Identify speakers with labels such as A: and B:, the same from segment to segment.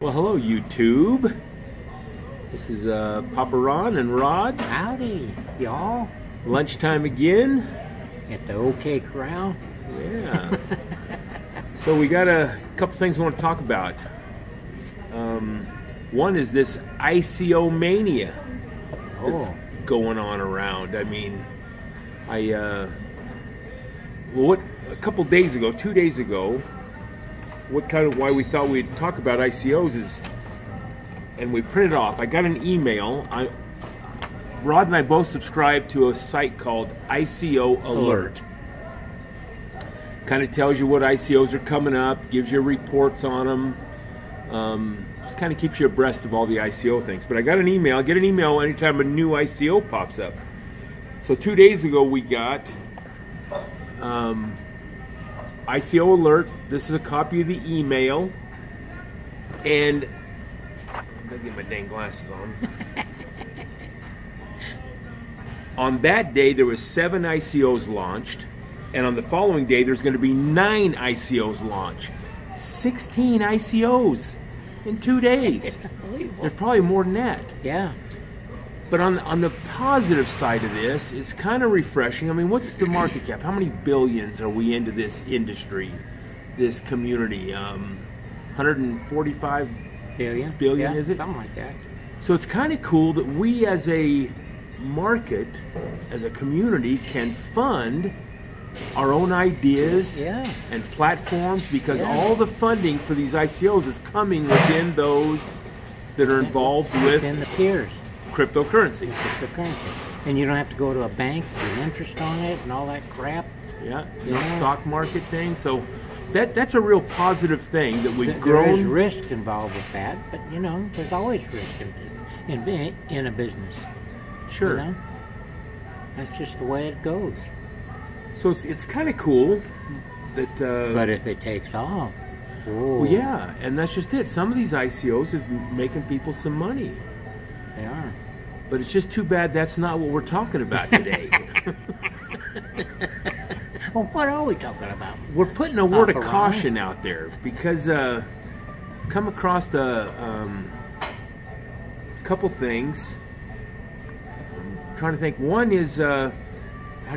A: Well, hello YouTube. This is Papa Ron and Rod.
B: Howdy, y'all.
A: Lunchtime again.
B: At the OK Corral.
A: Yeah. So we got a couple things we want to talk about. One is this ICO mania that's going on around. I mean, a couple days ago, 2 days ago, why we thought we'd talk about ICOs is, and we printed off. I got an email. Rod and I both subscribe to a site called ICO Alert. Kind of tells you what ICOs are coming up, gives you reports on them. Just kind of keeps you abreast of all the ICO things. But I got an email. I get an email anytime a new ICO pops up. So 2 days ago we got ICO Alert. This is a copy of the email. And I'm going to get my dang glasses on. On that day there was 7 ICOs launched. And on the following day there's going to be 9 ICOs launched. 16 ICOs in 2 days.
B: It's unbelievable.
A: There's probably more than that.
B: Yeah.
A: But on the positive side of this, it's kind of refreshing. I mean, what's the market cap? How many billions are we into this industry, this community? 145 billion,
B: yeah,
A: is it?
B: Something like that.
A: So it's kind of cool that we as a market, as a community, can fund our own ideas and platforms, because all the funding for these ICOs is coming within those that are involved with
B: the peers.
A: Cryptocurrency.
B: And you don't have to go to a bank with interest on it and all that crap.
A: Yeah, stock market thing. So that's a real positive thing that we've grown.
B: There is risk involved with that, but you know, there's always risk in business, in a business.
A: Sure.
B: You know? That's just the way it goes.
A: So it's kind of cool that.
B: But if it takes off,
A: well, yeah, and that's just it. Some of these ICOs are making people some money.
B: They are.
A: But it's just too bad that's not what we're talking about today.
B: Well, what are we talking about?
A: We're putting a word of caution out there because I've come across a couple things. I'm trying to think. One is, how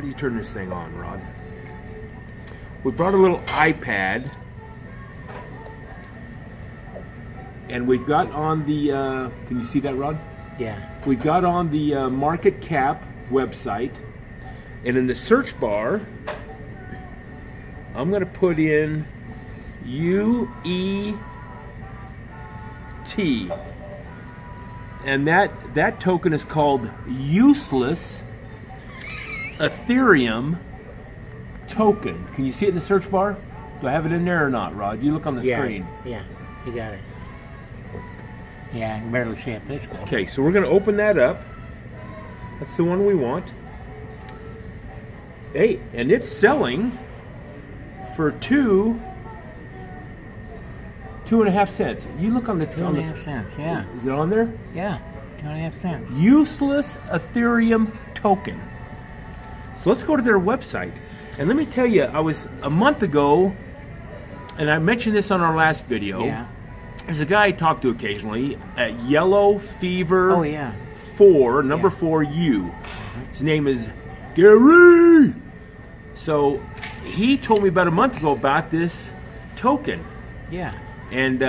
A: do you turn this thing on, Rod? We brought a little iPad, and we've got on the, can you see that, Rod?
B: Yeah.
A: We've got on the market cap website, and in the search bar, I'm going to put in UET, and that token is called Useless Ethereum Token. Can you see it in the search bar? Do I have it in there or not, Rod? You look on the screen.
B: Yeah, you got it. Yeah, I can barely see it, but it's good.
A: Okay, so we're going to open that up. That's the one we want. Hey, and it's selling for 2.5 cents. You look on the
B: 2.5 cents. Yeah.
A: Is it on there?
B: Yeah, 2.5 cents.
A: Useless Ethereum Token. So let's go to their website. And let me tell you, I was a month ago, and I mentioned this on our last video.
B: Yeah.
A: There's a guy I talk to occasionally at Yellow Fever 4, number 4U. His name is Gary. So he told me about a month ago about this token.
B: Yeah.
A: And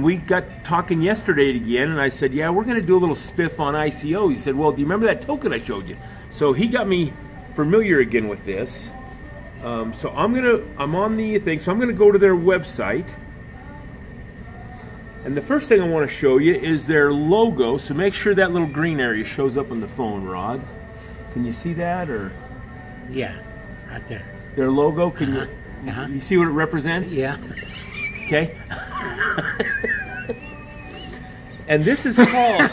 A: we got talking yesterday again, and I said, yeah, we're going to do a little spiff on ICO. He said, well, do you remember that token I showed you? So he got me familiar again with this. So I'm on the thing, so I'm going to go to their website. And the first thing I want to show you is their logo. So make sure that little green area shows up on the phone, Rod. Can you see that, or?
B: Yeah, right there.
A: Their logo. Can you see what it represents?
B: Yeah.
A: Okay. And this is called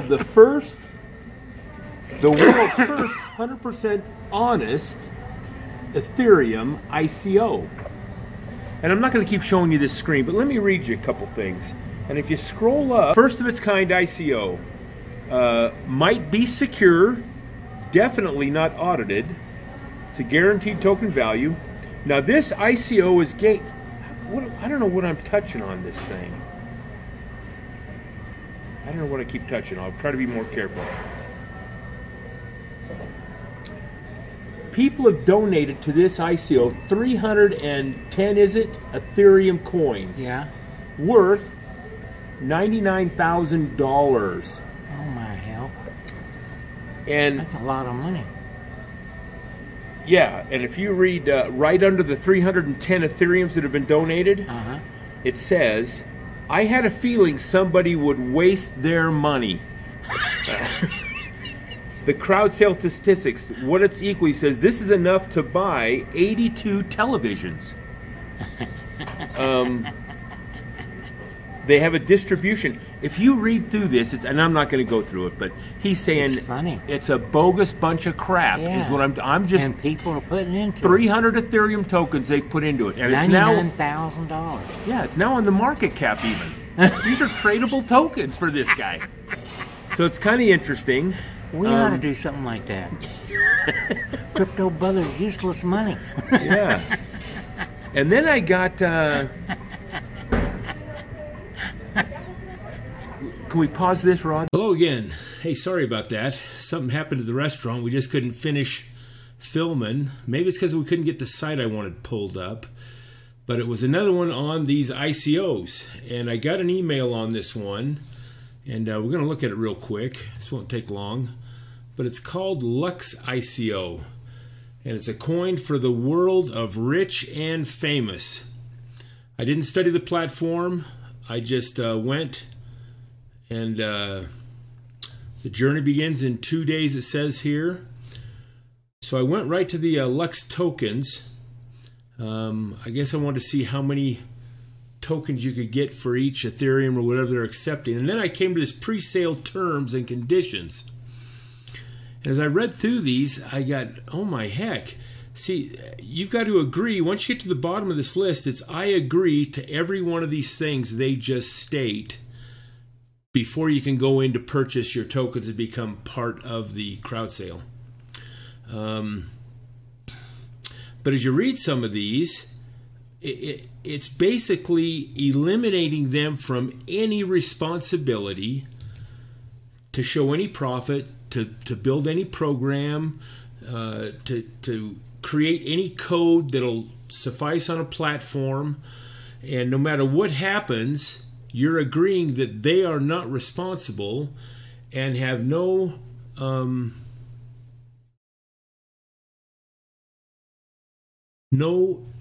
A: the world's first 100% honest Ethereum ICO. And I'm not going to keep showing you this screen, but let me read you a couple things. And if you scroll up, first of its kind ICO, might be secure, definitely not audited. It's a guaranteed token value. Now this ICO is I don't know what I'm touching on this thing. I don't know what I keep touching. I'll try to be more careful. People have donated to this ICO 310, is it, Ethereum coins.
B: Yeah.
A: Worth $99,000.
B: Oh my hell.
A: And
B: that's a lot of money.
A: Yeah, and if you read right under the 310 Ethereums that have been donated, it says, "I had a feeling somebody would waste their money." The crowd sale statistics, what it's equally says, this is enough to buy 82 televisions. They have a distribution. If you read through this, and I'm not going to go through it, but he's saying it's a bogus bunch of crap.
B: Yeah.
A: Is what I'm just.
B: And people are putting into
A: 300 Ethereum tokens they've put into it, and it's now
B: $99,000.
A: Yeah, it's now on the market cap even. These are tradable tokens for this guy. So it's kind of interesting.
B: We ought to do something like that. Crypto brothers, useless money.
A: Yeah. And then I got. Can we pause this, Rod? Hello again. Hey, sorry about that. Something happened at the restaurant. We just couldn't finish filming. Maybe it's because we couldn't get the site I wanted pulled up. But it was another one on these ICOs. And I got an email on this one. And we're going to look at it real quick. This won't take long. But it's called LUX-ICO. And it's a coin for the world of rich and famous. I didn't study the platform. I just went... And the journey begins in 2 days, it says here. So I went right to the Lux tokens. I guess I wanted to see how many tokens you could get for each Ethereum or whatever they're accepting. And then I came to this pre-sale terms and conditions. And as I read through these, I got, oh my heck. See, you've got to agree. Once you get to the bottom of this list, it's I agree to every one of these things they just state before you can go in to purchase your tokens and become part of the crowd sale. But as you read some of these, it's basically eliminating them from any responsibility to show any profit, to build any program, to create any code that'll suffice on a platform. And no matter what happens, you're agreeing that they are not responsible and have no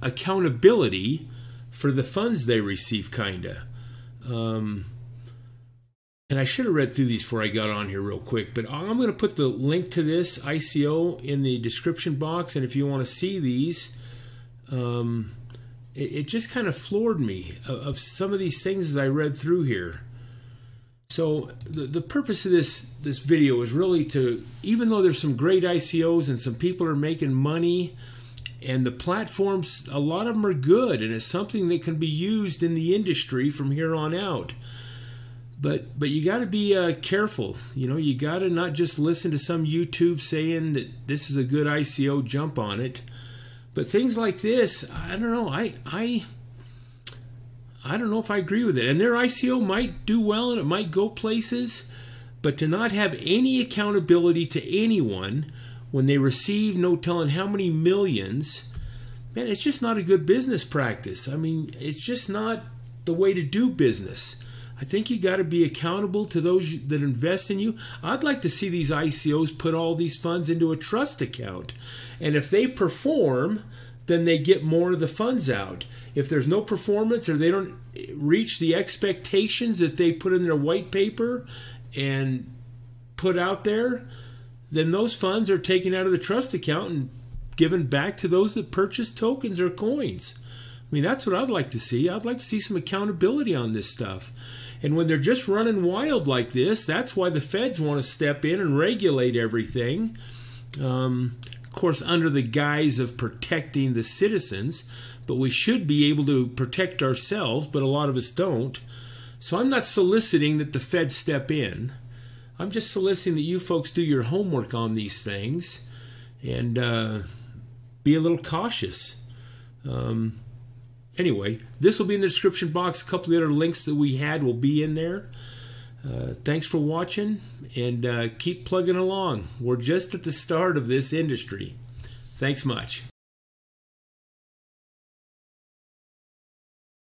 A: accountability for the funds they receive, kinda. And I should have read through these before I got on here real quick, but I'm going to put the link to this ICO in the description box, and if you want to see these, it just kind of floored me of some of these things as I read through here. So the purpose of this video is really to, even though there's some great ICOs and some people are making money, and the platforms, a lot of them are good, and it's something that can be used in the industry from here on out. But you got to be careful. You know, you got to not just listen to some YouTube saying that this is a good ICO, jump on it. But things like this, I don't know. I don't know if I agree with it. And their ICO might do well and it might go places, but to not have any accountability to anyone when they receive no telling how many millions, man, it's just not a good business practice. I mean, it's just not the way to do business. I think you got to be accountable to those that invest in you. I'd like to see these ICOs put all these funds into a trust account. And if they perform, then they get more of the funds out. If there's no performance or they don't reach the expectations that they put in their white paper and put out there, then those funds are taken out of the trust account and given back to those that purchase tokens or coins. I mean, that's what I'd like to see. I'd like to see some accountability on this stuff. And when they're just running wild like this, that's why the feds want to step in and regulate everything. Of course, under the guise of protecting the citizens. But we should be able to protect ourselves, but a lot of us don't. So I'm not soliciting that the feds step in. I'm just soliciting that you folks do your homework on these things and be a little cautious. Anyway, this will be in the description box. A couple of the other links that we had will be in there. Thanks for watching, and keep plugging along. We're just at the start of this industry. Thanks much.